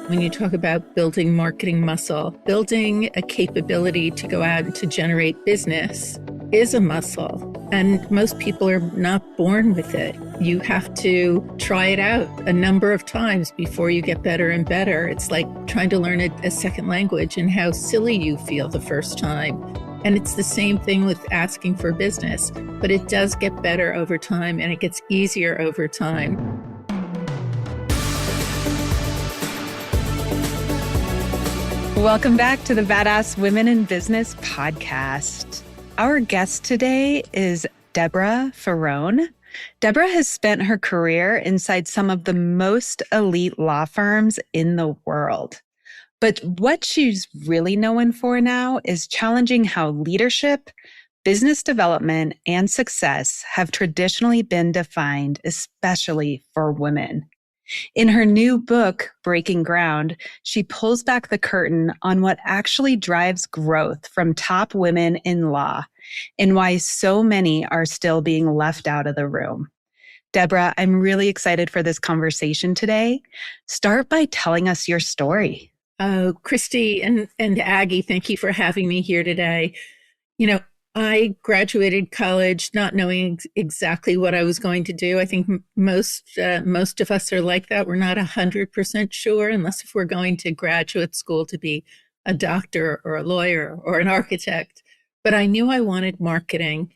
When you talk about building marketing muscle, building a capability to go out and to generate business is a muscle. And most people are not born with it. You have to try it out a number of times before you get better and better. It's like trying to learn a second language and how silly you feel the first time. And it's the same thing with asking for business, but it does get better over time and it gets easier over time. Welcome back to the Badass Women in Business podcast. Our guest today is Deborah Farone. Deborah has spent her career inside some of the most elite law firms in the world. But what she's really known for now is challenging how leadership, business development, and success have traditionally been defined, especially for women. In her new book, Breaking Ground, she pulls back the curtain on what actually drives growth from top women in law and why so many are still being left out of the room. Deborah, I'm really excited for this conversation today. Start by telling us your story. Oh, Christy and Aggie, thank you for having me here today. I graduated college not knowing exactly what I was going to do. I think most of us are like that. We're not 100% sure, unless if we're going to graduate school to be a doctor or a lawyer or an architect. But I knew I wanted marketing,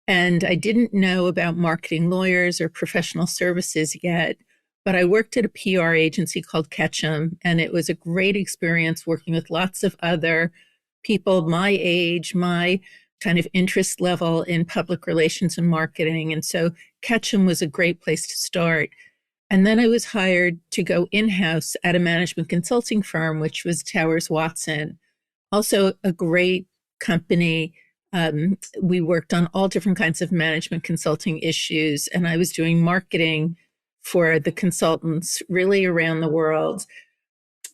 and I didn't know about marketing lawyers or professional services yet. But I worked at a PR agency called Ketchum, and it was a great experience working with lots of other people my age, my kind of interest level in public relations and marketing. And so Ketchum was a great place to start. And then I was hired to go in-house at a management consulting firm, which was Towers Watson, also a great company. We worked on all different kinds of management consulting issues, and I was doing marketing for the consultants really around the world.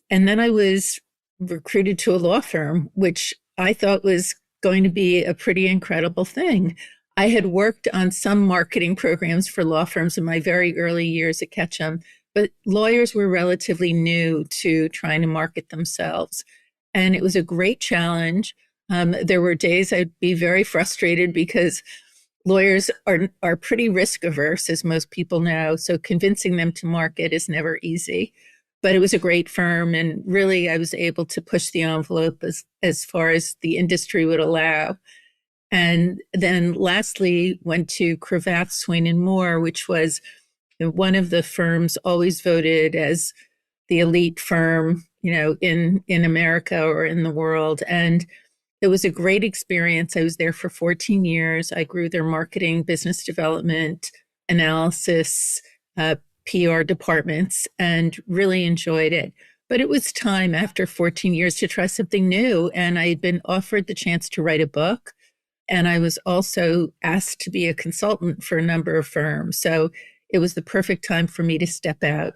And then I was recruited to a law firm, which I thought was going to be a pretty incredible thing. I had worked on some marketing programs for law firms in my very early years at Ketchum, but lawyers were relatively new to trying to market themselves. And it was a great challenge. There were days I'd be very frustrated because lawyers are pretty risk averse, as most people know. So convincing them to market is never easy. But it was a great firm, and really I was able to push the envelope as far as the industry would allow. And then lastly, went to Cravath, Swaine & Moore, which was one of the firms always voted as the elite firm, in America or in the world. And it was a great experience. I was there for 14 years. I grew their marketing, business development, analysis, PR departments, and really enjoyed it. But it was time after 14 years to try something new. And I had been offered the chance to write a book. And I was also asked to be a consultant for a number of firms. So it was the perfect time for me to step out.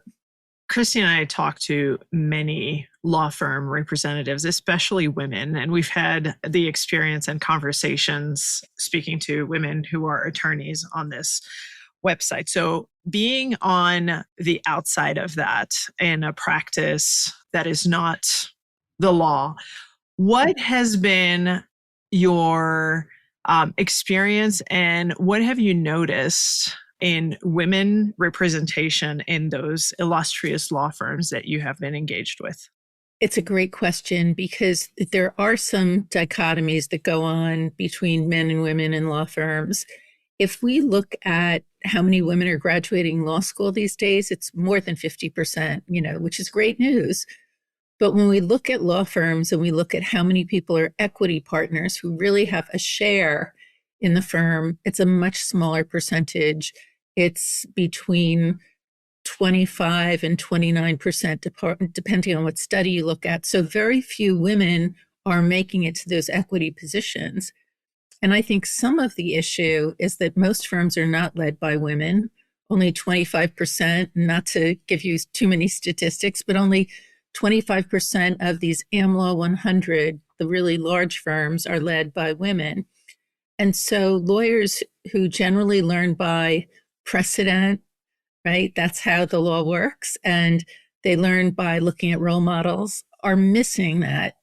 Christy and I talked to many law firm representatives, especially women, and we've had the experience and conversations speaking to women who are attorneys on this website. So being on the outside of that in a practice that is not the law, what has been your experience and what have you noticed in women representation in those illustrious law firms that you have been engaged with? It's a great question because there are some dichotomies that go on between men and women in law firms. If we look at how many women are graduating law school these days, it's more than 50%, which is great news. But when we look at law firms and we look at how many people are equity partners who really have a share in the firm, it's a much smaller percentage. It's between 25 and 29%, depending on what study you look at. So very few women are making it to those equity positions. And I think some of the issue is that most firms are not led by women, only 25%, not to give you too many statistics, but only 25% of these AmLaw 100, the really large firms, are led by women. And so lawyers who generally learn by precedent, right? That's how the law works. And they learn by looking at role models, are missing that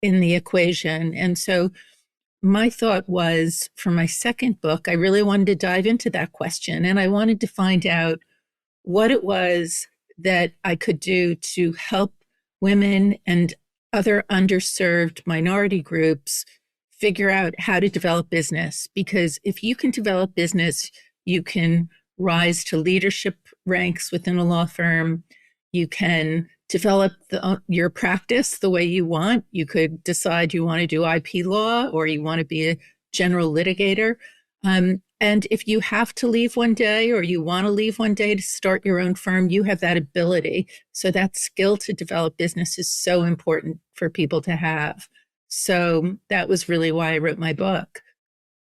in the equation. And so my thought was for my second book, I really wanted to dive into that question. And I wanted to find out what it was that I could do to help women and other underserved minority groups figure out how to develop business. Because if you can develop business, you can rise to leadership ranks within a law firm. You can develop your practice the way you want. You could decide you want to do IP law or you want to be a general litigator. And if you have to leave one day or you want to leave one day to start your own firm, you have that ability. So that skill to develop business is so important for people to have. So that was really why I wrote my book.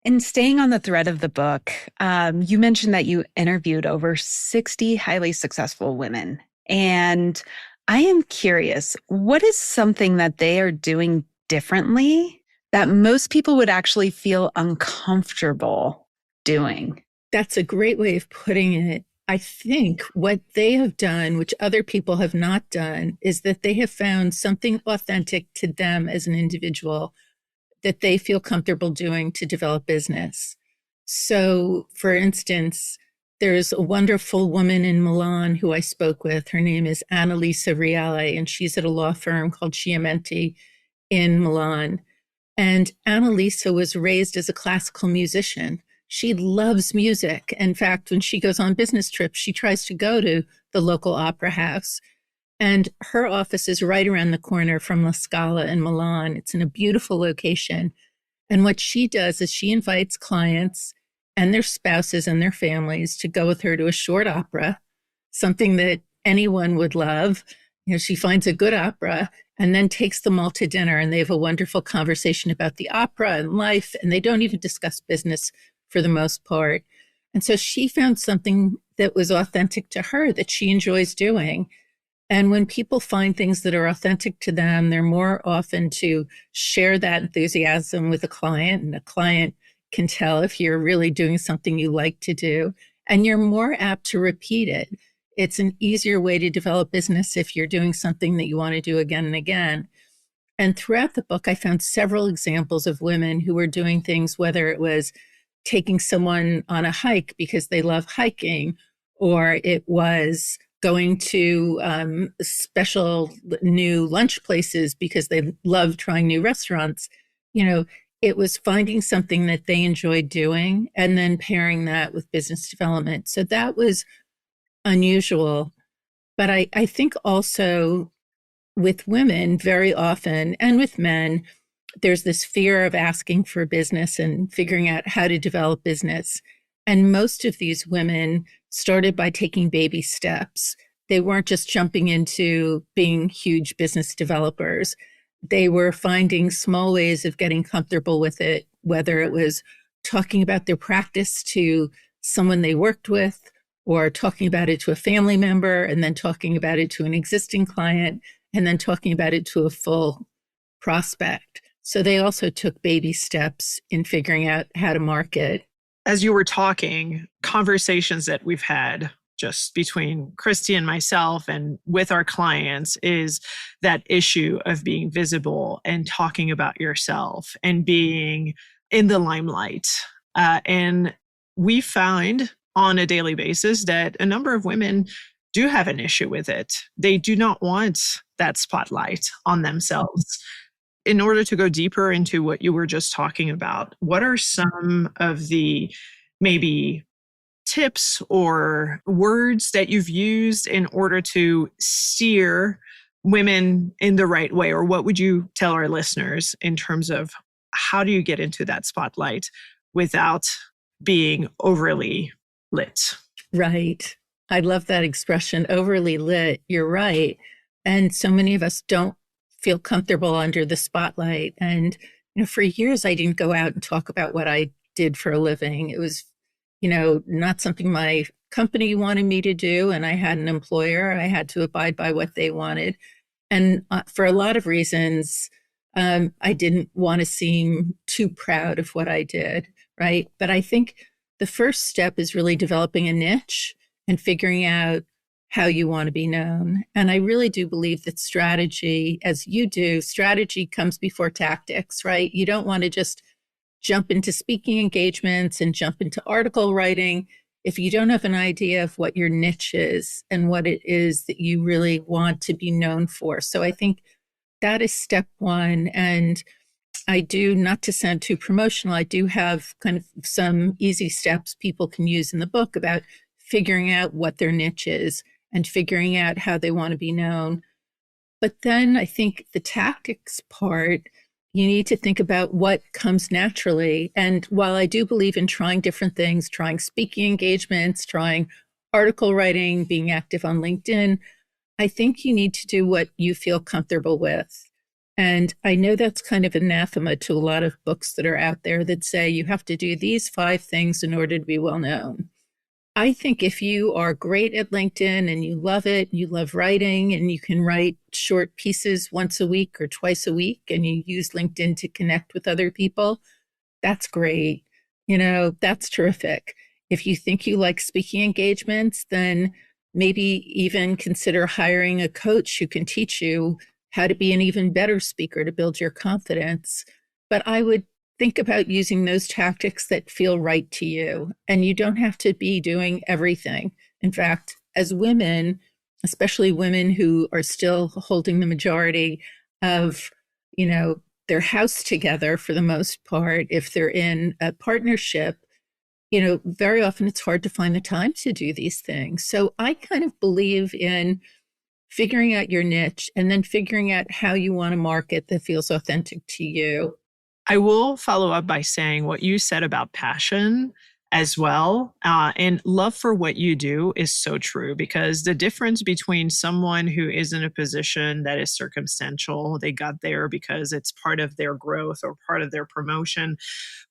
And staying on the thread of the book, you mentioned that you interviewed over 60 highly successful women. And I am curious, what is something that they are doing differently that most people would actually feel uncomfortable doing? That's a great way of putting it. I think what they have done, which other people have not done, is that they have found something authentic to them as an individual that they feel comfortable doing to develop business. So, for instance, there's a wonderful woman in Milan who I spoke with. Her name is Annalisa Reale, and she's at a law firm called Chiamenti in Milan. And Annalisa was raised as a classical musician. She loves music. In fact, when she goes on business trips, she tries to go to the local opera house. And her office is right around the corner from La Scala in Milan. It's in a beautiful location. And what she does is she invites clients and their spouses and their families to go with her to a short opera, something that anyone would love. You know, she finds a good opera and then takes them all to dinner, and they have a wonderful conversation about the opera and life, and they don't even discuss business for the most part. And so she found something that was authentic to her that she enjoys doing. And when people find things that are authentic to them, they're more often to share that enthusiasm with a client, and a client can tell if you're really doing something you like to do, and you're more apt to repeat it. It's an easier way to develop business if you're doing something that you want to do again and again. And throughout the book, I found several examples of women who were doing things, whether it was taking someone on a hike because they love hiking, or it was going to special new lunch places because they love trying new restaurants. You know, it was finding something that they enjoyed doing and then pairing that with business development. So that was unusual. But I think also with women very often, and with men, there's this fear of asking for business and figuring out how to develop business. And most of these women started by taking baby steps. They weren't just jumping into being huge business developers. They were finding small ways of getting comfortable with it, whether it was talking about their practice to someone they worked with, or talking about it to a family member, and then talking about it to an existing client, and then talking about it to a full prospect. So they also took baby steps in figuring out how to market. As you were talking, conversations that we've had just between Christy and myself and with our clients is that issue of being visible and talking about yourself and being in the limelight. And we find on a daily basis that a number of women do have an issue with it. They do not want that spotlight on themselves. In order to go deeper into what you were just talking about, what are some of the maybe tips or words that you've used in order to steer women in the right way? Or what would you tell our listeners in terms of how do you get into that spotlight without being overly lit? Right. I love that expression, overly lit. You're right. And so many of us don't feel comfortable under the spotlight. And, for years, I didn't go out and talk about what I did for a living. It was, not something my company wanted me to do. And I had an employer. I had to abide by what they wanted. And for a lot of reasons, I didn't want to seem too proud of what I did. Right. But I think the first step is really developing a niche and figuring out how you want to be known. And I really do believe that strategy, as you do, strategy comes before tactics, right? You don't want to just jump into speaking engagements and jump into article writing if you don't have an idea of what your niche is and what it is that you really want to be known for. So I think that is step one. And I do, not to sound too promotional, I do have kind of some easy steps people can use in the book about figuring out what their niche is and figuring out how they want to be known. But then I think the tactics part, you need to think about what comes naturally. And while I do believe in trying different things, trying speaking engagements, trying article writing, being active on LinkedIn, I think you need to do what you feel comfortable with. And I know that's kind of anathema to a lot of books that are out there that say you have to do these 5 things in order to be well known. I think if you are great at LinkedIn and you love it, you love writing, and you can write short pieces once a week or twice a week, and you use LinkedIn to connect with other people, that's great. That's terrific. If you think you like speaking engagements, then maybe even consider hiring a coach who can teach you how to be an even better speaker to build your confidence. But I would think about using those tactics that feel right to you. And you don't have to be doing everything. In fact, as women, especially women who are still holding the majority of, their house together for the most part, if they're in a partnership, very often it's hard to find the time to do these things. So I kind of believe in figuring out your niche and then figuring out how you want to market that feels authentic to you. I will follow up by saying what you said about passion as well. And love for what you do is so true, because the difference between someone who is in a position that is circumstantial, they got there because it's part of their growth or part of their promotion,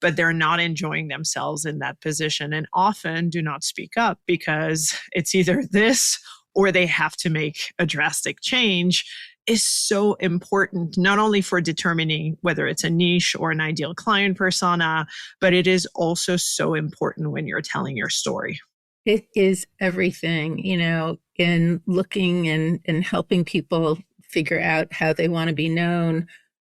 but they're not enjoying themselves in that position and often do not speak up because it's either this or they have to make a drastic change, is so important, not only for determining whether it's a niche or an ideal client persona, but it is also so important when you're telling your story. It is everything, in looking and helping people figure out how they want to be known.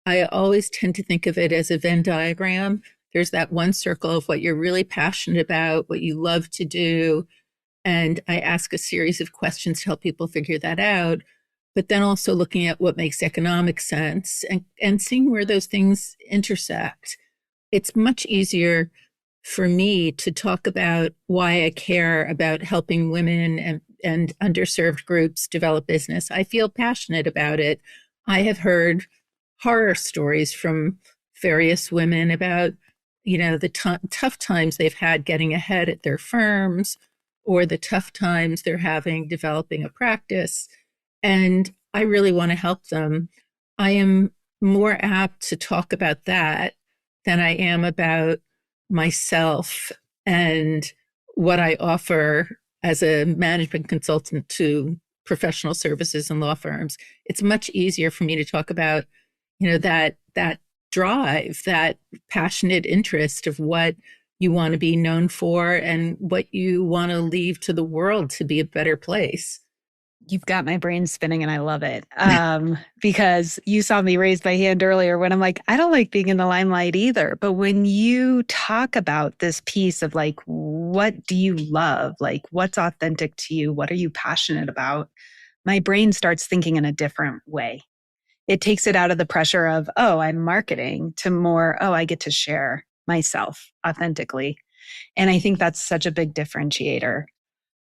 I always tend to think of it as a Venn diagram. There's that one circle of what you're really passionate about, what you love to do. And I ask a series of questions to help people figure that out. But then also looking at what makes economic sense and seeing where those things intersect. It's much easier for me to talk about why I care about helping women and underserved groups develop business. I feel passionate about it. I have heard horror stories from various women about, the tough times they've had getting ahead at their firms, or the tough times they're having developing a practice. And I really want to help them. I am more apt to talk about that than I am about myself and what I offer as a management consultant to professional services and law firms. It's much easier for me to talk about, that drive, that passionate interest of what you want to be known for and what you want to leave to the world to be a better place. You've got my brain spinning and I love it. Because you saw me raise my hand earlier when I'm like, I don't like being in the limelight either. But when you talk about this piece of like, what do you love? Like, what's authentic to you? What are you passionate about? My brain starts thinking in a different way. It takes it out of the pressure of, oh, I'm marketing, to more, oh, I get to share myself authentically. And I think that's such a big differentiator.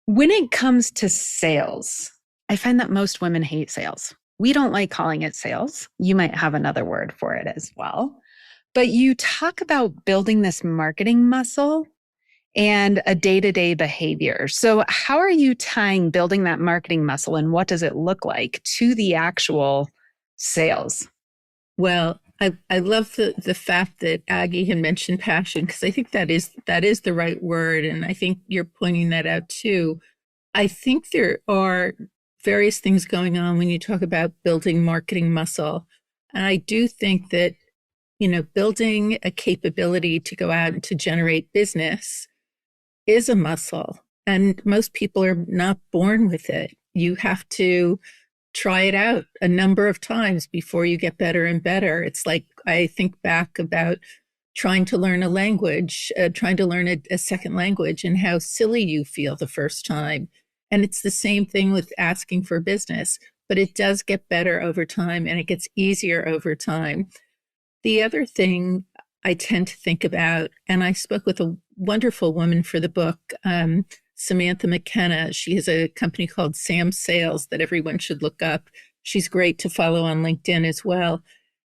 When it comes to sales, I find that most women hate sales. We don't like calling it sales. You might have another word for it as well. But you talk about building this marketing muscle and a day-to-day behavior. So how are you tying building that marketing muscle and what does it look like to the actual sales? Well, I love the fact that Aggie had mentioned passion, because I think that is the right word. And I think you're pointing that out too. I think there are various things going on when you talk about building marketing muscle. And I do think that, building a capability to go out and to generate business is a muscle. And most people are not born with it. you have to try it out a number of times before you get better and better. It's like I think back about trying to learn a language, trying to learn a second language, and how silly you feel the first time. And it's the same thing with asking for business, but it does get better over time and it gets easier over time. The other thing I tend to think about, and I spoke with a wonderful woman for the book, Samantha McKenna. She has a company called Sam Sales that everyone should look up. She's great to follow on LinkedIn as well.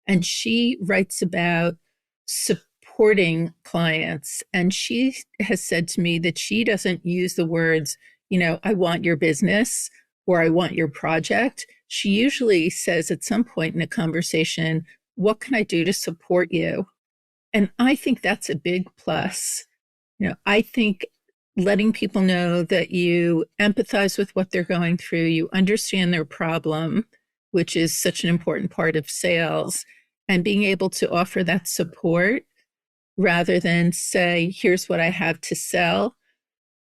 And she writes about supporting clients. And she has said to me that she doesn't use the words, I want your business or I want your project. She usually says at some point in a conversation, what can I do to support you? And I think that's a big plus. I think letting people know that you empathize with what they're going through, you understand their problem, which is such an important part of sales, and being able to offer that support rather than say, here's what I have to sell,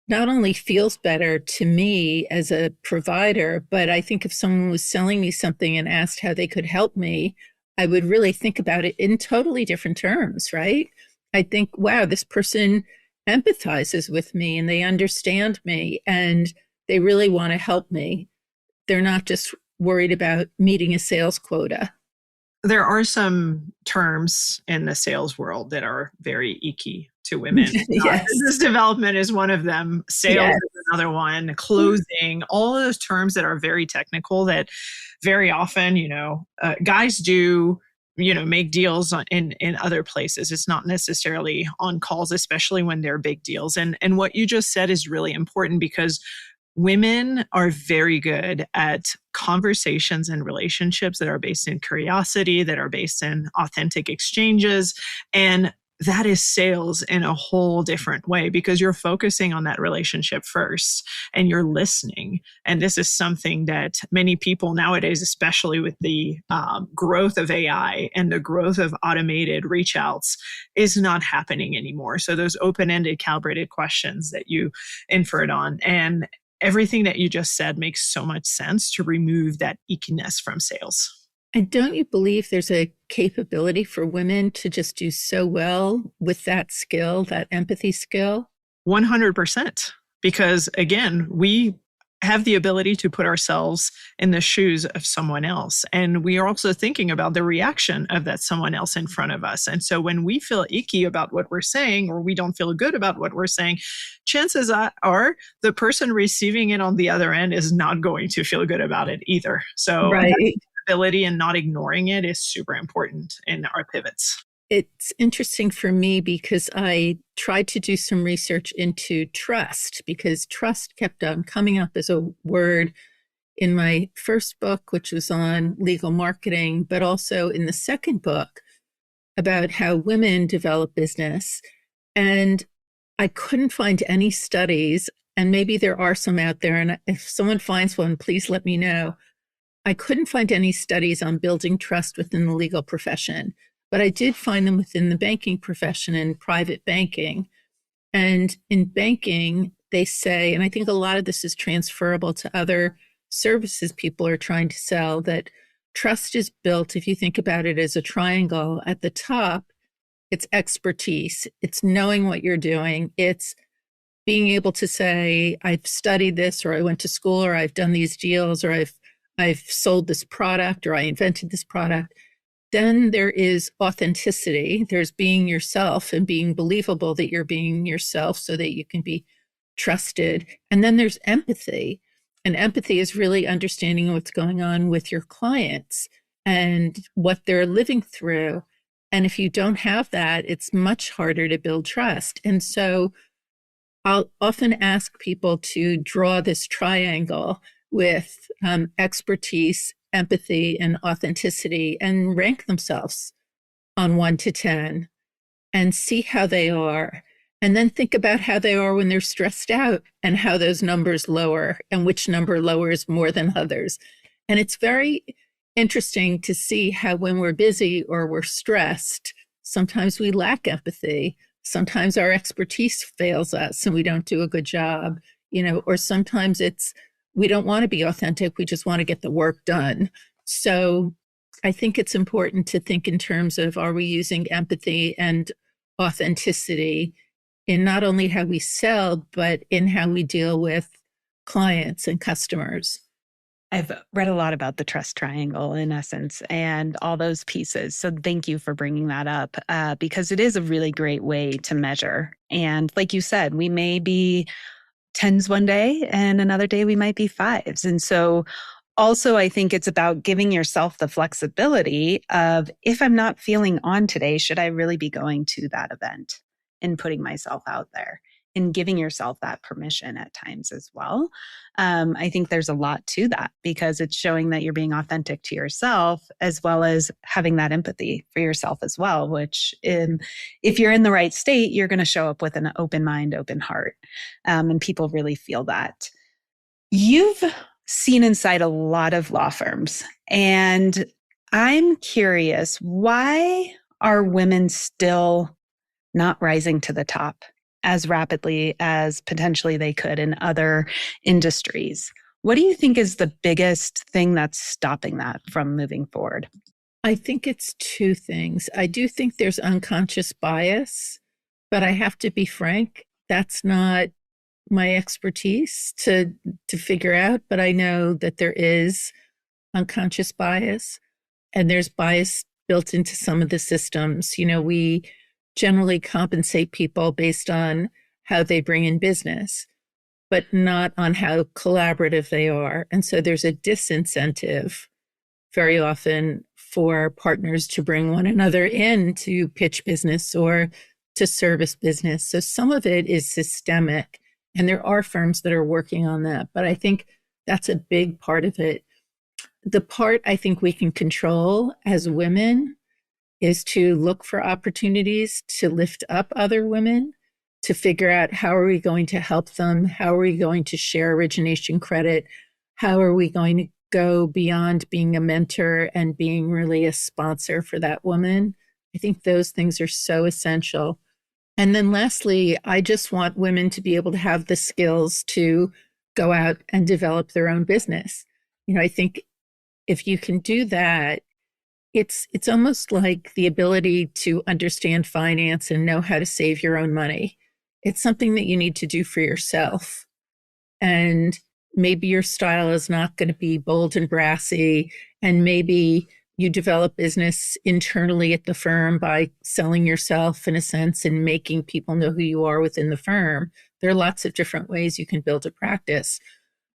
not only feels better to me as a provider, but I think if someone was selling me something and asked how they could help me, I would really think about it in totally different terms, right? I think, wow, this person empathizes with me and they understand me and they really want to help me. They're not just worried about meeting a sales quota. There are some terms in the sales world that are very icky to women. Yes. Business development is one of them. Sales is another one. Closing, all of those terms that are very technical that very often, guys do, make deals in other places. It's not necessarily on calls, especially when they're big deals. And what you just said is really important because women are very good at conversations and relationships that are based in curiosity, that are based in authentic exchanges. And that is sales in a whole different way because you're focusing on that relationship first and you're listening. And this is something that many people nowadays, especially with the growth of AI and the growth of automated reach outs, is not happening anymore. So those open-ended calibrated questions that you inferred on and everything that you just said makes so much sense to remove that ickiness from sales. And don't you believe there's a capability for women to just do so well with that skill, that empathy skill? 100%. Because again, we have the ability to put ourselves in the shoes of someone else. And we are also thinking about the reaction of that someone else in front of us. And so when we feel icky about what we're saying, or we don't feel good about what we're saying, chances are the person receiving it on the other end is not going to feel good about it either. So right. Ability and not ignoring it is super important in our pivots. It's interesting for me because I tried to do some research into trust because trust kept on coming up as a word in my first book, which was on legal marketing, but also in the second book about how women develop business. And I couldn't find any studies, and maybe there are some out there. And if someone finds one, please let me know. I couldn't find any studies on building trust within the legal profession. But I did find them within the banking profession and private banking. And in banking, they say, and I think a lot of this is transferable to other services people are trying to sell, that trust is built, if you think about it as a triangle, at the top, it's expertise. It's knowing what you're doing. It's being able to say, I've studied this, or I went to school, or I've done these deals, or I've sold this product, or I invented this product. Then there is authenticity. There's being yourself and being believable that you're being yourself so that you can be trusted. And then there's empathy. And empathy is really understanding what's going on with your clients and what they're living through. And if you don't have that, it's much harder to build trust. And so I'll often ask people to draw this triangle with expertise, empathy, and authenticity, and rank themselves on 1 to 10 and see how they are. And then think about how they are when they're stressed out and how those numbers lower and which number lowers more than others. And it's very interesting to see how when we're busy or we're stressed, sometimes we lack empathy. Sometimes our expertise fails us and we don't do a good job, or sometimes it's we don't want to be authentic. We just want to get the work done. So I think it's important to think in terms of, are we using empathy and authenticity in not only how we sell, but in how we deal with clients and customers? I've read a lot about the trust triangle in essence and all those pieces. So thank you for bringing that up because it is a really great way to measure. And like you said, we may be tens one day and another day we might be fives. And so also, I think it's about giving yourself the flexibility of, if I'm not feeling on today, should I really be going to that event and putting myself out there and giving yourself that permission at times as well. I think there's a lot to that because it's showing that you're being authentic to yourself as well as having that empathy for yourself as well, which if you're in the right state, you're going to show up with an open mind, open heart. And people really feel that. You've seen inside a lot of law firms, and I'm curious, why are women still not rising to the top as rapidly as potentially they could in other industries? What do you think is the biggest thing that's stopping that from moving forward? I think it's two things. I do think there's unconscious bias, but I have to be frank, that's not my expertise to figure out, but I know that there is unconscious bias and there's bias built into some of the systems. We generally compensate people based on how they bring in business, but not on how collaborative they are. And so there's a disincentive very often for partners to bring one another in to pitch business or to service business. So some of it is systemic. And there are firms that are working on that. But I think that's a big part of it. The part I think we can control as women is to look for opportunities to lift up other women, to figure out how are we going to help them? How are we going to share origination credit? How are we going to go beyond being a mentor and being really a sponsor for that woman? I think those things are so essential. And then lastly, I just want women to be able to have the skills to go out and develop their own business. I think if you can do that, it's almost like the ability to understand finance and know how to save your own money. It's something that you need to do for yourself. And maybe your style is not going to be bold and brassy, and maybe you develop business internally at the firm by selling yourself in a sense and making people know who you are within the firm. There are lots of different ways you can build a practice,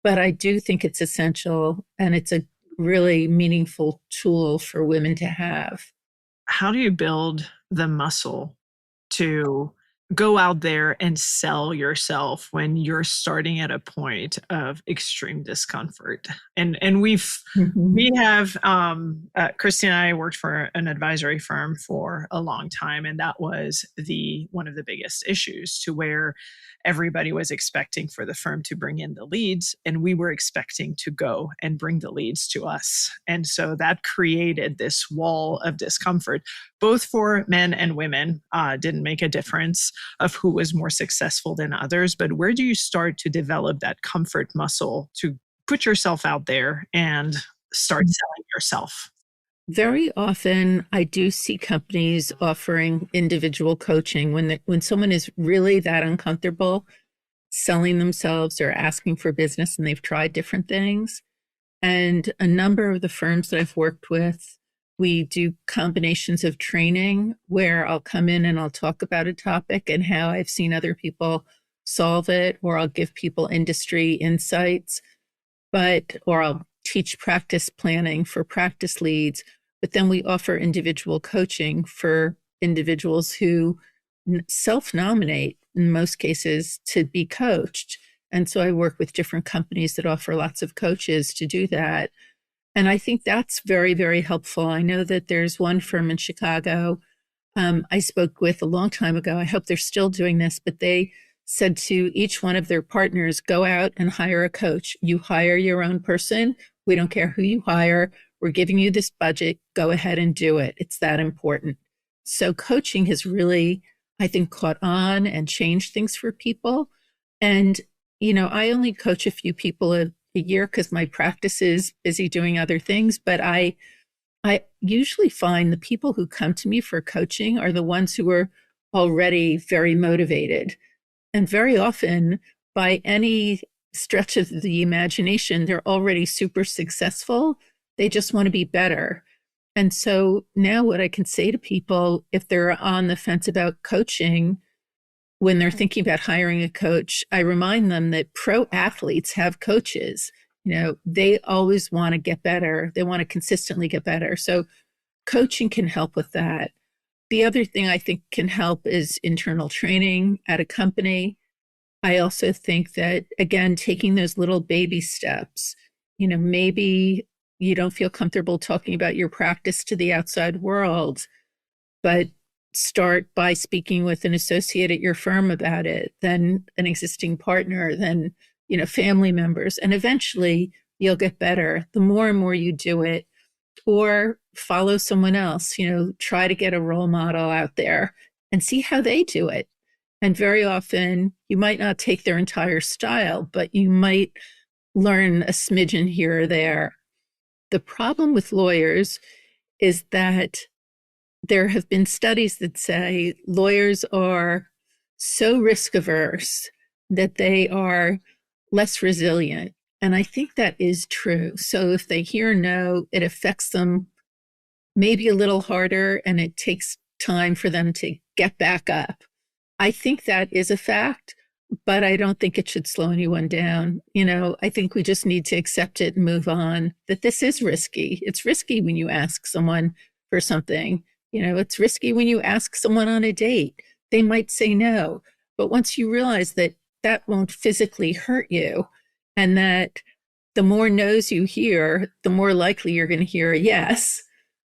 but I do think it's essential and it's a really meaningful tool for women to have. How do you build the muscle to go out there and sell yourself when you're starting at a point of extreme discomfort? And we have Christy and I worked for an advisory firm for a long time, and that was one of the biggest issues, to where everybody was expecting for the firm to bring in the leads, and we were expecting to go and bring the leads to us. And so that created this wall of discomfort, both for men and women. Didn't make a difference of who was more successful than others. But where do you start to develop that comfort muscle to put yourself out there and start selling yourself? Very often, I do see companies offering individual coaching when someone is really that uncomfortable selling themselves or asking for business and they've tried different things. And a number of the firms that I've worked with, we do combinations of training where I'll come in and I'll talk about a topic and how I've seen other people solve it, or I'll give people industry insights, or I'll teach practice planning for practice leads. But then we offer individual coaching for individuals who self-nominate in most cases to be coached. And so I work with different companies that offer lots of coaches to do that. And I think that's very, very helpful. I know that there's one firm in Chicago I spoke with a long time ago. I hope they're still doing this, but they said to each one of their partners, go out and hire a coach. You hire your own person. We don't care who you hire. We're giving you this budget. Go ahead and do it. It's that important. So coaching has really, I think, caught on and changed things for people. And, I only coach a few people a year because my practice is busy doing other things. But I usually find the people who come to me for coaching are the ones who are already very motivated. And very often, by any stretch of the imagination, they're already super successful. They just want to be better. And so now, what I can say to people, if they're on the fence about coaching, when they're thinking about hiring a coach, I remind them that pro athletes have coaches. They always want to get better. They want to consistently get better. So coaching can help with that. The other thing I think can help is internal training at a company. I also think that, again, taking those little baby steps, maybe you don't feel comfortable talking about your practice to the outside world, but start by speaking with an associate at your firm about it, then an existing partner, then, family members, and eventually you'll get better. The more and more you do it, or follow someone else, try to get a role model out there and see how they do it. And very often you might not take their entire style, but you might learn a smidgen here or there. The problem with lawyers is that there have been studies that say lawyers are so risk averse that they are less resilient. And I think that is true. So if they hear no, it affects them maybe a little harder, and it takes time for them to get back up. I think that is a fact, but I don't think it should slow anyone down. I think we just need to accept it and move on, that this is risky. It's risky when you ask someone for something. It's risky when you ask someone on a date. They might say no. But once you realize that that won't physically hurt you, and that the more no's you hear, the more likely you're going to hear a yes,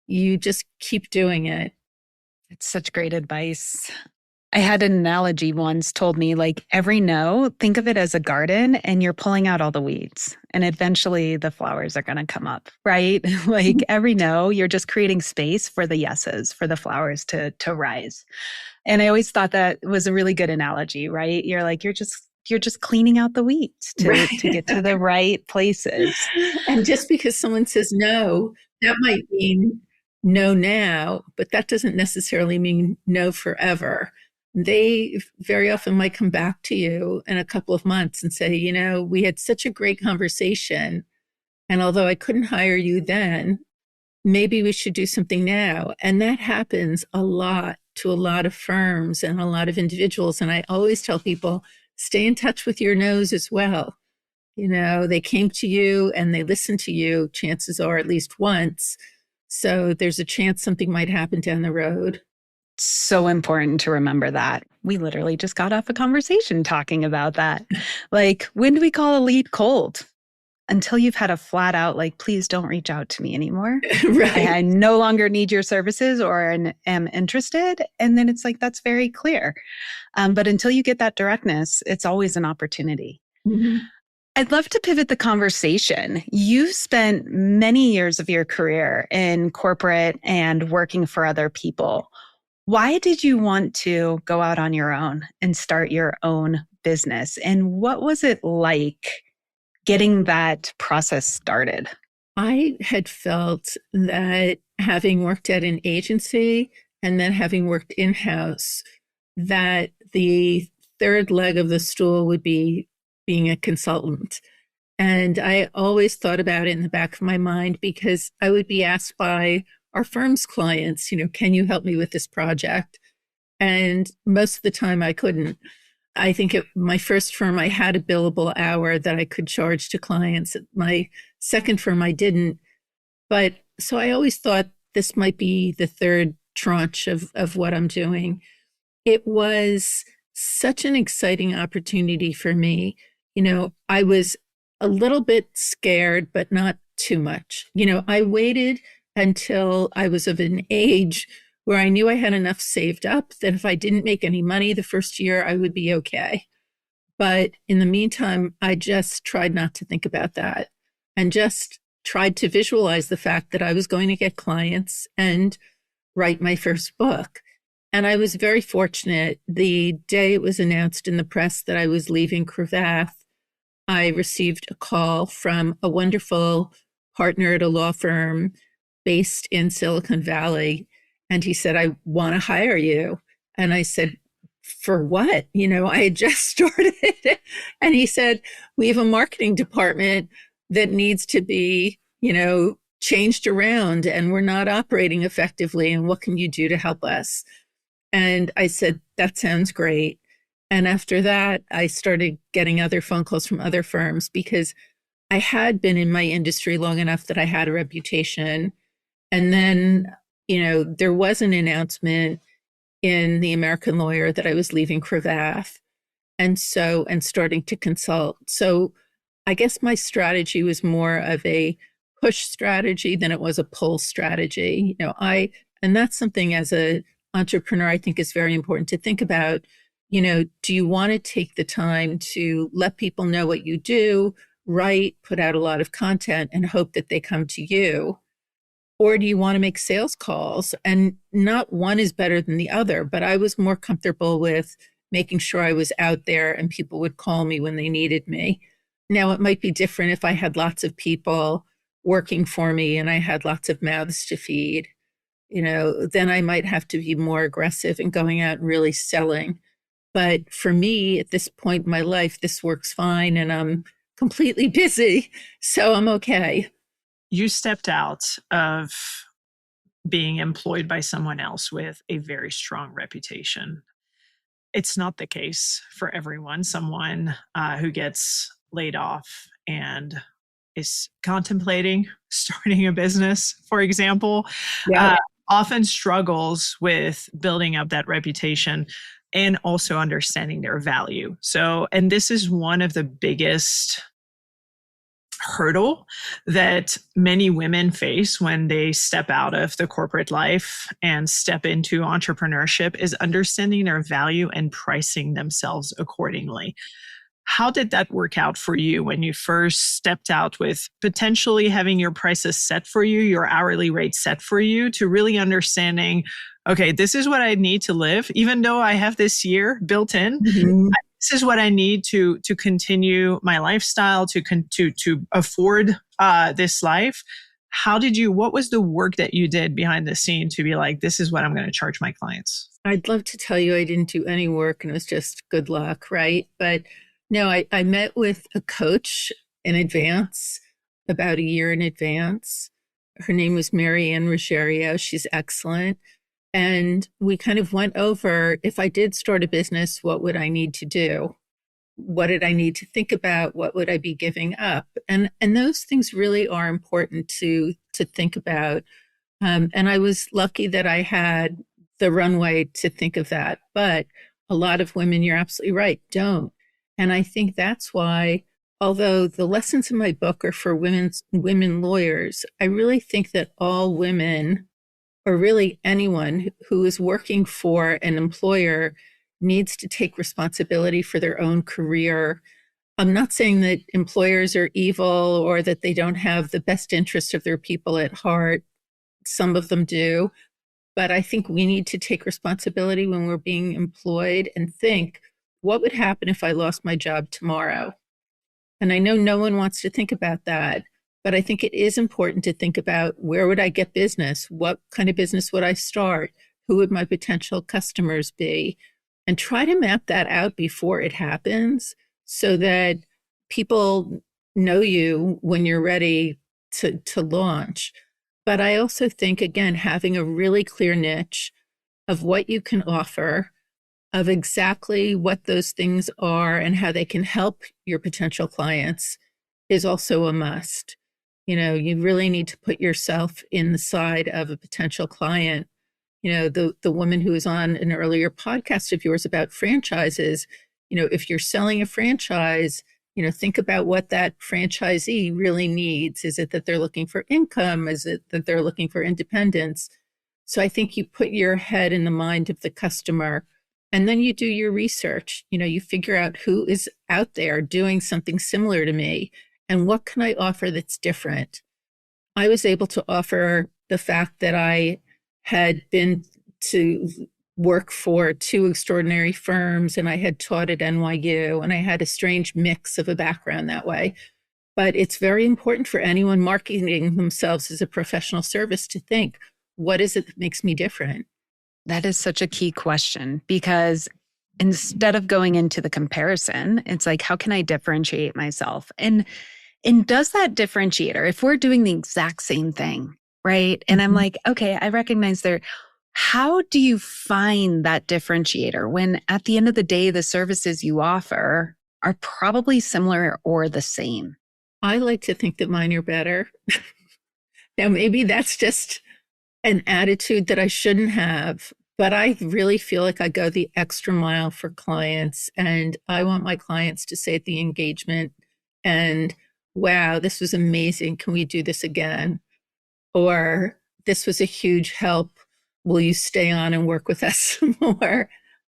you just keep doing it. It's such great advice. I had an analogy once told me, like, every no, think of it as a garden and you're pulling out all the weeds and eventually the flowers are going to come up, right? Like every no, you're just creating space for the yeses, for the flowers to rise. And I always thought that was a really good analogy, right? You're just cleaning out the weeds to get to the right places. And just because someone says no, that might mean no now, but that doesn't necessarily mean no forever. They very often might come back to you in a couple of months and say, we had such a great conversation. And although I couldn't hire you then, maybe we should do something now. And that happens a lot to a lot of firms and a lot of individuals. And I always tell people, stay in touch with your no's as well. They came to you and they listened to you, chances are at least once. So there's a chance something might happen down the road. So important to remember that. We literally just got off a conversation talking about that. Like, when do we call a lead cold? Until you've had a flat out, like, please don't reach out to me anymore. Right. I no longer need your services or am interested. And then it's like, that's very clear. But until you get that directness, it's always an opportunity. Mm-hmm. I'd love to pivot the conversation. You spent many years of your career in corporate and working for other people. Why did you want to go out on your own and start your own business? And what was it like getting that process started? I had felt that having worked at an agency and then having worked in-house, that the third leg of the stool would be being a consultant. And I always thought about it in the back of my mind because I would be asked by our firm's clients, can you help me with this project? And most of the time I couldn't. I think at my first firm, I had a billable hour that I could charge to clients. At my second firm, I didn't. But so I always thought this might be the third tranche of what I'm doing. It was such an exciting opportunity for me. I was a little bit scared, but not too much. I waited until I was of an age where I knew I had enough saved up that if I didn't make any money the first year, I would be okay. But in the meantime, I just tried not to think about that and just tried to visualize the fact that I was going to get clients and write my first book. And I was very fortunate. The day it was announced in the press that I was leaving Cravath, I received a call from a wonderful partner at a law firm based in Silicon Valley. And he said, I want to hire you. And I said, for what? I had just started. And he said, we have a marketing department that needs to be, changed around, and we're not operating effectively. And what can you do to help us? And I said, that sounds great. And after that, I started getting other phone calls from other firms because I had been in my industry long enough that I had a reputation. And then, there was an announcement in the American Lawyer that I was leaving Cravath and starting to consult. So I guess my strategy was more of a push strategy than it was a pull strategy. And that's something as an entrepreneur, I think is very important to think about. Do you want to take the time to let people know what you do, write, put out a lot of content and hope that they come to you? Or do you want to make sales calls? And not one is better than the other, but I was more comfortable with making sure I was out there and people would call me when they needed me. Now, it might be different if I had lots of people working for me and I had lots of mouths to feed. Then I might have to be more aggressive in going out and really selling. But for me, at this point in my life, this works fine and I'm completely busy, so I'm okay. You stepped out of being employed by someone else with a very strong reputation. It's not the case for everyone. Someone who gets laid off and is contemplating starting a business, for example, Yeah. often struggles with building up that reputation and also understanding their value. So, and this is one of the biggest hurdle that many women face when they step out of the corporate life and step into entrepreneurship is understanding their value and pricing themselves accordingly. How did that work out for you when you first stepped out with potentially having your prices set for you, your hourly rate set for you, to really understanding, okay, this is what I need to live, even though I have this year built in. Mm-hmm. This is what I need to continue my lifestyle, to afford this life. What was the work that you did behind the scene to be like, this is what I'm going to charge my clients? I'd love to tell you I didn't do any work and it was just good luck, right? But no, I met with a coach in advance, about a year in advance. Her name was Mary Ann Ruggiero. She's excellent. And we kind of went over, if I did start a business, what would I need to do? What did I need to think about? What would I be giving up? And those things really are important to think about. And I was lucky that I had the runway to think of that. But a lot of women, you're absolutely right, don't. And I think that's why, although the lessons in my book are for women lawyers, I really think that all women, or really anyone who is working for an employer, needs to take responsibility for their own career. I'm not saying that employers are evil or that they don't have the best interest of their people at heart. Some of them do. But I think we need to take responsibility when we're being employed and think, what would happen if I lost my job tomorrow? And I know no one wants to think about that, but I think it is important to think about, where would I get business? What kind of business would I start? Who would my potential customers be? And try to map that out before it happens so that people know you when you're ready to launch. But I also think, again, having a really clear niche of what you can offer, of exactly what those things are and how they can help your potential clients is also a must. You really need to put yourself in the side of a potential client. The woman who was on an earlier podcast of yours about franchises, if you're selling a franchise, think about what that franchisee really needs. Is it that they're looking for income? Is it that they're looking for independence? So I think you put your head in the mind of the customer, and then you do your research. You figure out who is out there doing something similar to me and what can I offer that's different. I was able to offer the fact that I had been to work for two extraordinary firms, and I had taught at NYU, and I had a strange mix of a background that way. But it's very important for anyone marketing themselves as a professional service to think, what is it that makes me different? That is such a key question, because instead of going into the comparison, it's like, how can I differentiate myself? And does that differentiator, if we're doing the exact same thing, right? And I'm like, okay, I recognize there. How do you find that differentiator when at the end of the day, the services you offer are probably similar or the same? I like to think that mine are better. Now, maybe that's just an attitude that I shouldn't have, but I really feel like I go the extra mile for clients, and I want my clients to say at the engagement, and wow, this was amazing. Can we do this again? Or this was a huge help. Will you stay on and work with us more?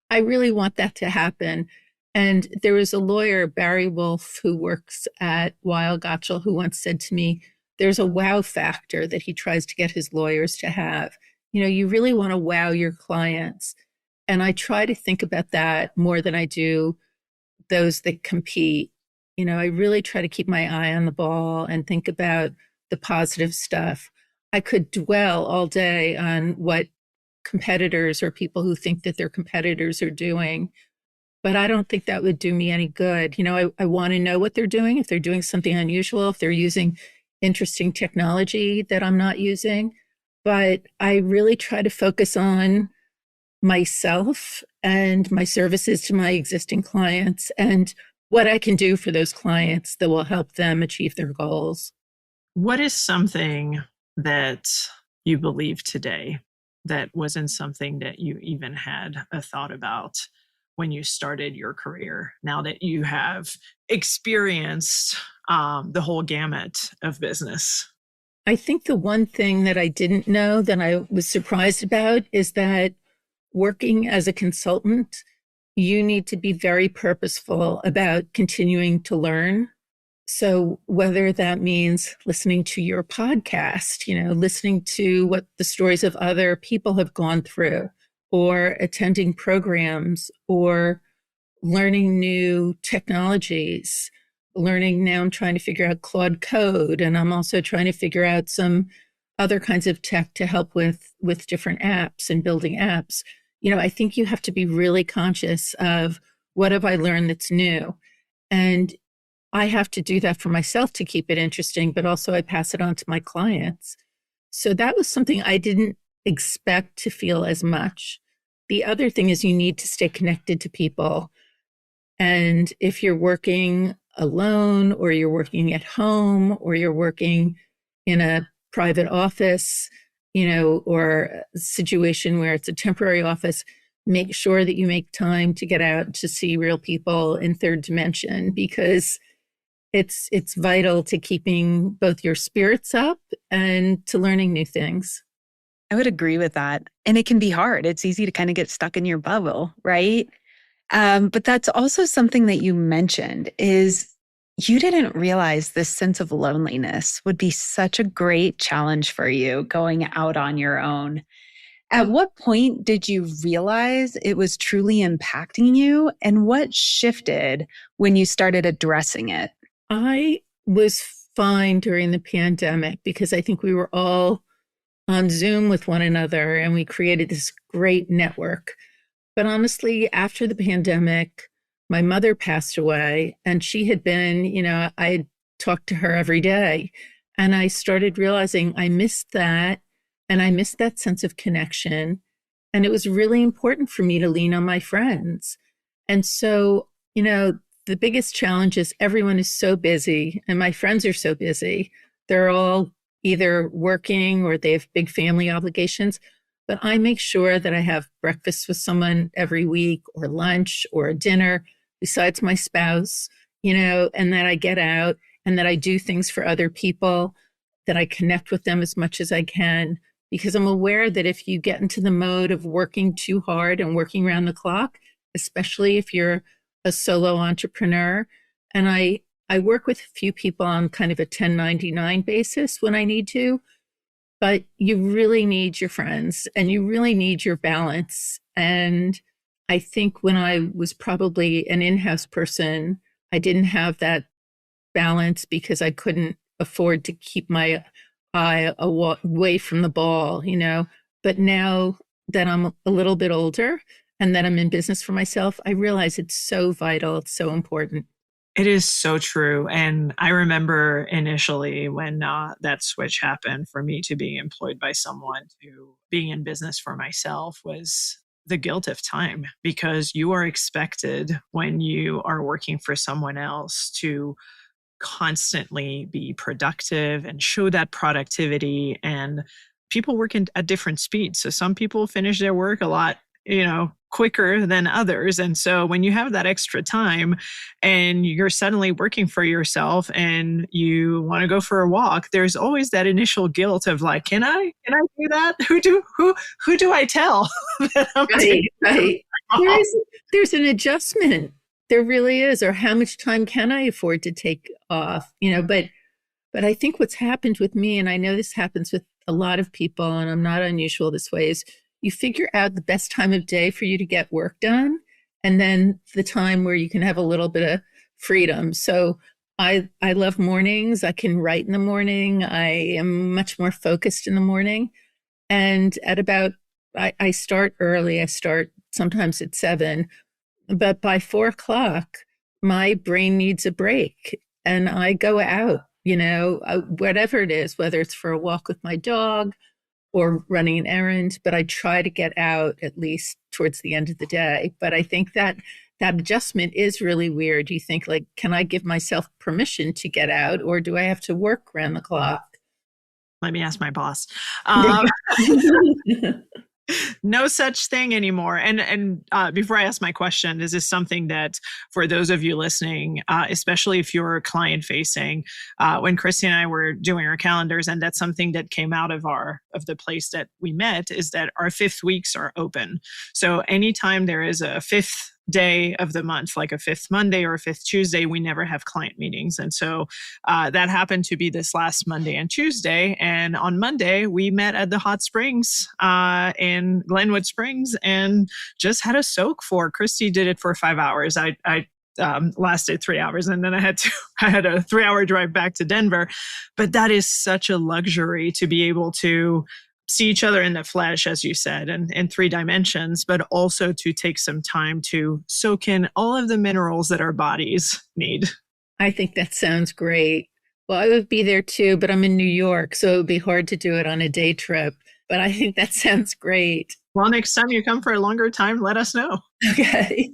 I really want that to happen. And there was a lawyer, Barry Wolf, who works at Weil Gotshal, who once said to me, there's a wow factor that he tries to get his lawyers to have. You really want to wow your clients. And I try to think about that more than I do those that compete. I really try to keep my eye on the ball and think about the positive stuff. I could dwell all day on what competitors or people who think that their competitors are doing, but I don't think that would do me any good. I want to know what they're doing, if they're doing something unusual, if they're using interesting technology that I'm not using. But I really try to focus on myself and my services to my existing clients and what I can do for those clients that will help them achieve their goals. What is something that you believe today that wasn't something that you even had a thought about when you started your career, now that you have experienced the whole gamut of business? I think the one thing that I didn't know that I was surprised about is that working as a consultant, you need to be very purposeful about continuing to learn. So whether that means listening to your podcast, listening to what the stories of other people have gone through, or attending programs, or learning new technologies, now I'm trying to figure out Claude Code, and I'm also trying to figure out some other kinds of tech to help with different apps and building apps. I think you have to be really conscious of what have I learned that's new. And I have to do that for myself to keep it interesting, but also I pass it on to my clients. So that was something I didn't expect to feel as much. The other thing is you need to stay connected to people. And if you're working alone, or you're working at home, or you're working in a private office, or a situation where it's a temporary office, make sure that you make time to get out to see real people in third dimension, because it's vital to keeping both your spirits up and to learning new things. I would agree with that. And it can be hard. It's easy to kind of get stuck in your bubble, right? But that's also something that you mentioned is you didn't realize this sense of loneliness would be such a great challenge for you going out on your own. At what point did you realize it was truly impacting you, and what shifted when you started addressing it? I was fine during the pandemic because I think we were all on Zoom with one another and we created this great network. But honestly, after the pandemic, my mother passed away, and she had been, I had talked to her every day, and I started realizing I missed that, and I missed that sense of connection. And it was really important for me to lean on my friends. And so, the biggest challenge is everyone is so busy, and my friends are so busy. They're all either working or they have big family obligations. But I make sure that I have breakfast with someone every week, or lunch, or a dinner besides my spouse, and that I get out and that I do things for other people, that I connect with them as much as I can, because I'm aware that if you get into the mode of working too hard and working around the clock, especially if you're a solo entrepreneur, and I work with a few people on kind of a 1099 basis when I need to, but you really need your friends and you really need your balance. And I think when I was probably an in-house person, I didn't have that balance because I couldn't afford to keep my eye away from the ball, But now that I'm a little bit older and that I'm in business for myself, I realize it's so vital. It's so important. It is so true. And I remember initially when that switch happened for me to being employed by someone to being in business for myself was the guilt of time, because you are expected when you are working for someone else to constantly be productive and show that productivity. And people work at different speeds. So some people finish their work a lot, quicker than others. And so when you have that extra time and you're suddenly working for yourself and you want to go for a walk, there's always that initial guilt of like, can I do that? Who do I tell that I'm right, right. There's an adjustment. There really is. Or how much time can I afford to take off? But I think what's happened with me, and I know this happens with a lot of people, and I'm not unusual this way, is you figure out the best time of day for you to get work done, and then the time where you can have a little bit of freedom. So I love mornings. I can write in the morning. I am much more focused in the morning. And I start early. I start sometimes at 7, but by 4 o'clock, my brain needs a break and I go out, whatever it is, whether it's for a walk with my dog or running an errand, but I try to get out at least towards the end of the day. But I think that adjustment is really weird. You think like, can I give myself permission to get out, or do I have to work around the clock? Let me ask my boss. No such thing anymore. And before I ask my question, is this something that for those of you listening, especially if you're client facing, when Christy and I were doing our calendars, and that's something that came out of the place that we met, is that our 5th weeks are open. So anytime there is a 5th day of the month, like a 5th Monday or a 5th Tuesday, we never have client meetings. And so that happened to be this last Monday and Tuesday. And on Monday, we met at the hot springs in Glenwood Springs and just had a soak for. Christy did it for 5 hours. I lasted 3 hours, and then I had a 3-hour drive back to Denver. But that is such a luxury to be able to see each other in the flesh, as you said, and in 3 dimensions, but also to take some time to soak in all of the minerals that our bodies need. I think that sounds great. Well, I would be there too, but I'm in New York, so it would be hard to do it on a day trip. But I think that sounds great. Well, next time you come for a longer time, let us know. Okay.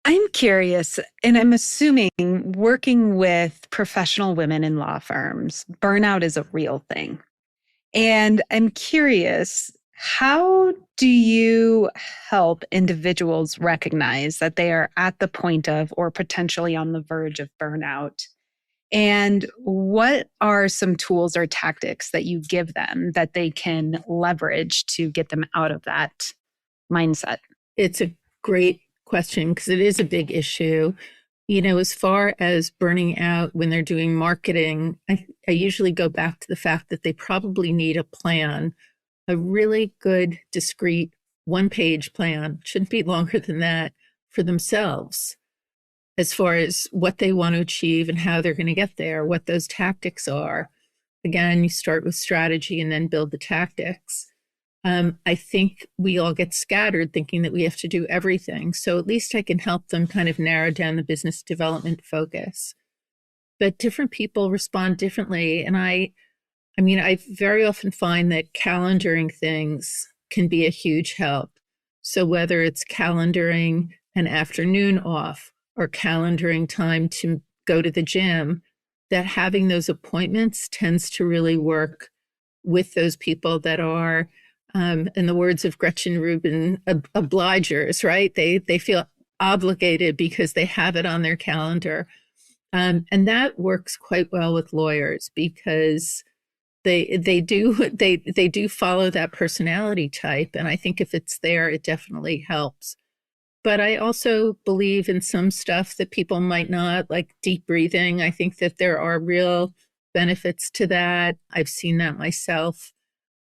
I'm curious, and I'm assuming working with professional women in law firms, burnout is a real thing. And I'm curious, how do you help individuals recognize that they are at the point of or potentially on the verge of burnout? And what are some tools or tactics that you give them that they can leverage to get them out of that mindset? It's a great question because it is a big issue. As far as burning out when they're doing marketing, I usually go back to the fact that they probably need a plan, a really good, discrete, 1-page plan, shouldn't be longer than that, for themselves, as far as what they want to achieve and how they're going to get there, what those tactics are. Again, you start with strategy and then build the tactics. I think we all get scattered thinking that we have to do everything. So at least I can help them kind of narrow down the business development focus. But different people respond differently. And I very often find that calendaring things can be a huge help. So whether it's calendaring an afternoon off or calendaring time to go to the gym, that having those appointments tends to really work with those people that are, in the words of Gretchen Rubin, obligers, right? They feel obligated because they have it on their calendar. And that works quite well with lawyers because they do follow that personality type. And I think if it's there, it definitely helps. But I also believe in some stuff that people might not, like deep breathing. I think that there are real benefits to that. I've seen that myself.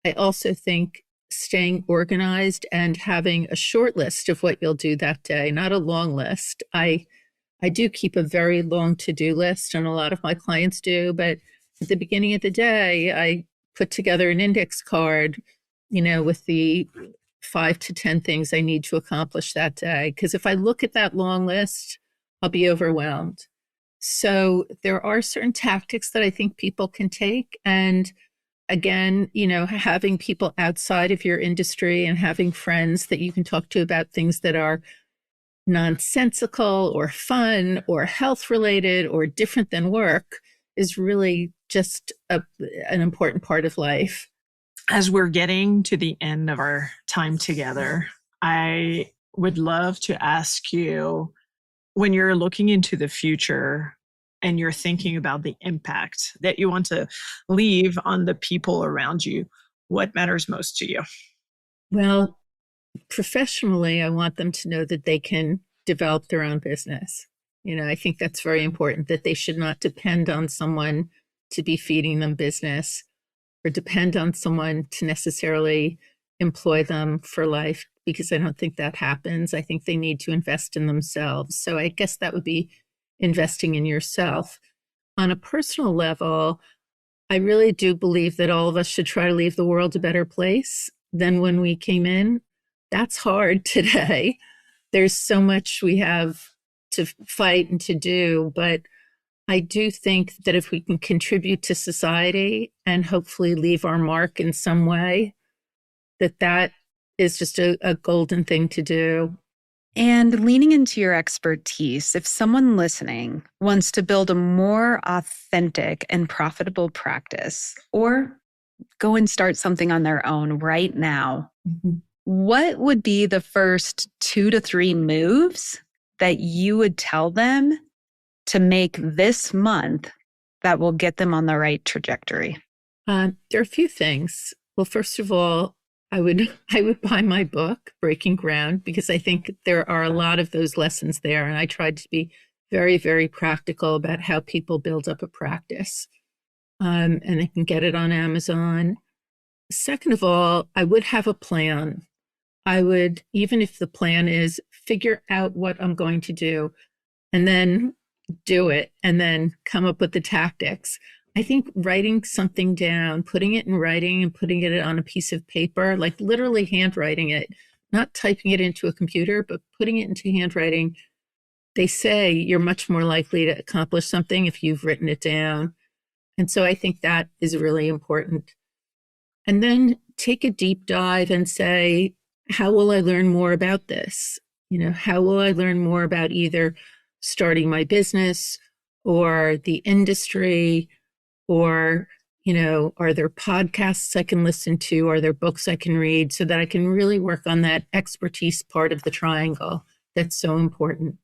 I also think staying organized and having a short list of what you'll do that day, not a long list. I do keep a very long to-do list, and a lot of my clients do, but at the beginning of the day, I put together an index card, with the 5 to 10 things I need to accomplish that day. Because if I look at that long list, I'll be overwhelmed. So there are certain tactics that I think people can take. And again, having people outside of your industry and having friends that you can talk to about things that are nonsensical or fun or health related or different than work is really just an important part of life. As we're getting to the end of our time together, I would love to ask you, when you're looking into the future and you're thinking about the impact that you want to leave on the people around you, what matters most to you? Well, professionally, I want them to know that they can develop their own business. I think that's very important, that they should not depend on someone to be feeding them business or depend on someone to necessarily employ them for life, because I don't think that happens. I think they need to invest in themselves. So I guess that would be investing in yourself. On a personal level, I really do believe that all of us should try to leave the world a better place than when we came in. That's hard today. There's so much we have to fight and to do, but I do think that if we can contribute to society and hopefully leave our mark in some way, that is just a golden thing to do. And leaning into your expertise, if someone listening wants to build a more authentic and profitable practice or go and start something on their own right now, what would be the first 2 to 3 moves that you would tell them to make this month that will get them on the right trajectory? There are a few things. Well, first of all, I would buy my book, Breaking Ground, because I think there are a lot of those lessons there. And I tried to be very, very practical about how people build up a practice. And they can get it on Amazon. Second of all, I would have a plan. I would, even if the plan is figure out what I'm going to do and then do it and then come up with the tactics. I think writing something down, putting it in writing and putting it on a piece of paper, like literally handwriting it, not typing it into a computer, but putting it into handwriting. They say you're much more likely to accomplish something if you've written it down. And so I think that is really important. And then take a deep dive and say, how will I learn more about this? How will I learn more about either starting my business or the industry, or, are there podcasts I can listen to? Are there books I can read so that I can really work on that expertise part of the triangle that's so important?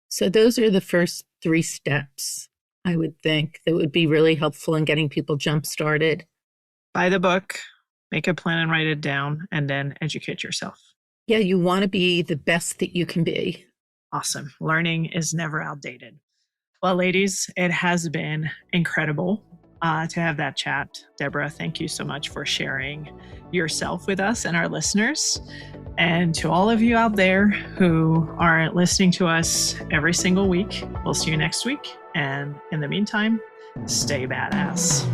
So those are the first 3 steps, I would think, that would be really helpful in getting people jump started. Buy the book, make a plan and write it down, and then educate yourself. Yeah, you want to be the best that you can be. Awesome. Learning is never outdated. Well, ladies, it has been incredible to have that chat. Deborah, thank you so much for sharing yourself with us and our listeners. And to all of you out there who are listening to us every single week, we'll see you next week. And in the meantime, stay badass.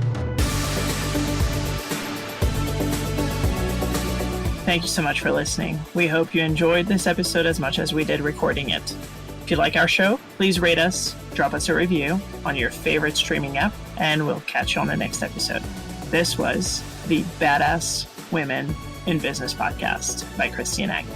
Thank you so much for listening. We hope you enjoyed this episode as much as we did recording it. If you like our show, please rate us, drop us a review on your favorite streaming app, and we'll catch you on the next episode. This was the Badass Women in Business podcast by Christy and Aggie.